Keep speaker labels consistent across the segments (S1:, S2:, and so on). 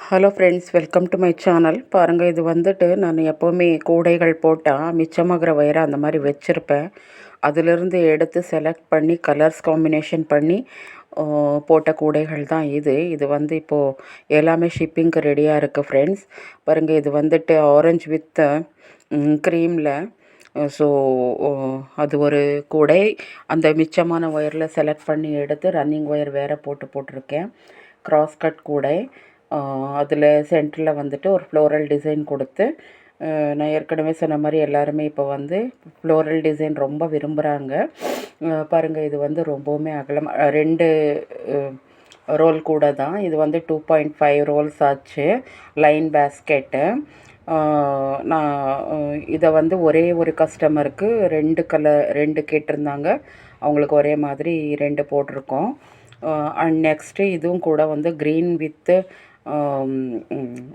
S1: Hello friends, welcome to my channel. பாருங்கள், இது வந்துட்டு நான் எப்போவுமே கூடைகள் போட்டால் மிச்சமாகிற வயரை அந்த மாதிரி வச்சுருப்பேன். அதிலிருந்து எடுத்து செலக்ட் பண்ணி கலர்ஸ் காம்பினேஷன் பண்ணி போட்ட கூடைகள் தான் இது. இது வந்து இப்போது எல்லாமே ஷிப்பிங்க்கு ரெடியாக இருக்குது ஃப்ரெண்ட்ஸ். பாருங்கள், இது வந்துட்டு ஆரஞ்சு வித் க்ரீமில். ஸோ அது ஒரு கூடை. அந்த மிச்சமான ஒயரில் செலக்ட் பண்ணி எடுத்து ரன்னிங் ஒயர் வேறு போட்டிருக்கேன். கிராஸ் கட் கூடை. அதில் சென்டரில் வந்துட்டு ஒரு ஃப்ளோரல் டிசைன் கொடுத்து, நான் ஏற்கனவே சொன்ன மாதிரி எல்லாருமே இப்போ வந்து ஃப்ளோரல் டிசைன் ரொம்ப விரும்புகிறாங்க. பாருங்கள், இது வந்து ரொம்பவுமே அகலம். 2 ரோல் கூட தான். இது வந்து 2.5 ரோல்ஸ் ஆச்சு. Line basket. நான் இதை வந்து ஒரே ஒரு கஸ்டமருக்கு 2 கேட்டிருந்தாங்க. அவங்களுக்கு ஒரே மாதிரி 2 போட்டிருக்கோம். அண்ட் நெக்ஸ்ட்டு இதுவும் கூட வந்து க்ரீன் வித்து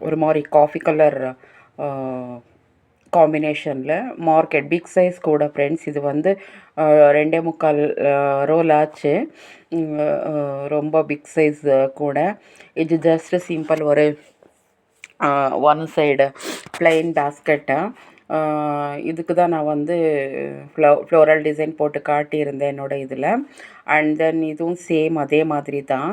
S1: ஒரு மாதிரி காஃபி கலர் காம்பினேஷனில் மார்க்கெட் பிக் சைஸ் கூட ஃப்ரெண்ட்ஸ். இது வந்து 2.25 ரோல் ஆச்சு. ரொம்ப பிக் சைஸ் கூட. இது ஜஸ்ட் சிம்பிள் ஒரு ஒன் சைடு ப்ளைன் பேஸ்கெட்டு. இதுக்கு தான் நான் வந்து ஃப்ளோரல் டிசைன் போட்டு காட்டியிருந்தேன் என்னோடய இதில். அண்ட் தென் இதுவும் சேம் அதே மாதிரி தான்.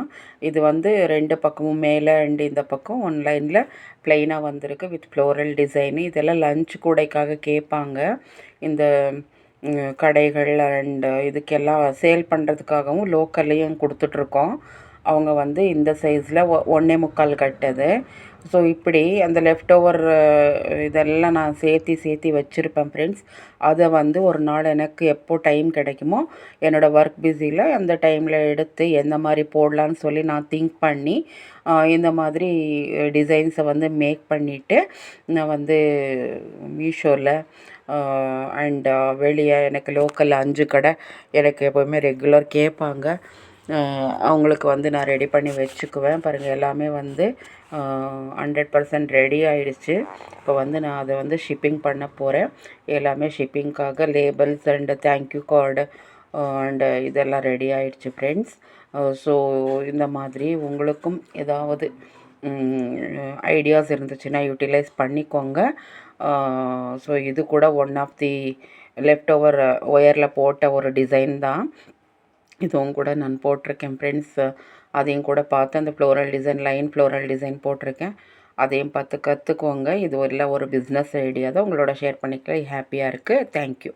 S1: இது வந்து 2 பக்கமும் மேலே அண்ட் இந்த பக்கம் ஒன் லைனில் ப்ளைனாக வந்திருக்கு வித் ஃப்ளோரல் டிசைனு. இதெல்லாம் லஞ்ச் கூடைக்காக கேட்பாங்க இந்த கடைகள். அண்டு இதுக்கெல்லாம் சேல் பண்ணுறதுக்காகவும் லோக்கல்லையும் கொடுத்துட்ருக்கோம். அவங்க வந்து இந்த சைஸில் 1.25 கட்டது. ஸோ இப்படி அந்த லெஃப்ட் ஓவர் இதெல்லாம் நான் சேர்த்தி வச்சுருப்பேன் ஃப்ரெண்ட்ஸ். அதை வந்து ஒரு நாள் எனக்கு எப்போ டைம் கிடைக்குமோ என்னோடய ஒர்க் பிஸியில் அந்த டைமில் எடுத்து எந்த மாதிரி போடலான்னு சொல்லி நான் திங்க் பண்ணி இந்த மாதிரி டிசைன்ஸை வந்து மேக் பண்ணிவிட்டு நான் வந்து மீஷோவில் அண்ட் வெளியே எனக்கு லோக்கல் 5 கடை எனக்கு எப்போவுமே ரெகுலர் கேட்பாங்க. அவங்களுக்கு வந்து நான் ரெடி பண்ணி வச்சுக்குவேன். பாருங்கள், எல்லாமே வந்து 100% ரெடி ஆகிடுச்சு. இப்போ வந்து நான் அதை வந்து ஷிப்பிங் பண்ண போகிறேன். எல்லாமே ஷிப்பிங்க்காக labels and thank you card and இதெல்லாம் ரெடி ஆகிடுச்சு ஃப்ரெண்ட்ஸ். ஸோ இந்த மாதிரி உங்களுக்கும் ஏதாவது ஐடியாஸ் இருந்துச்சுன்னா யூட்டிலைஸ் பண்ணிக்கோங்க. ஸோ இது கூட one of the left over ஒயரில் போட்ட ஒரு டிசைன் தான். இதுவும் கூட நான் போட்டிருக்கேன் ஃப்ரெண்ட்ஸ். அதையும் கூட பார்த்து அந்த floral design line floral design போட்டிருக்கேன். அதையும் பார்த்து கற்றுக்கோங்க. இது ஒரு பிஸ்னஸ் ஐடியா தான் உங்களோட ஷேர் பண்ணிக்க ஹாப்பியாக இருக்குது. தேங்க்யூ.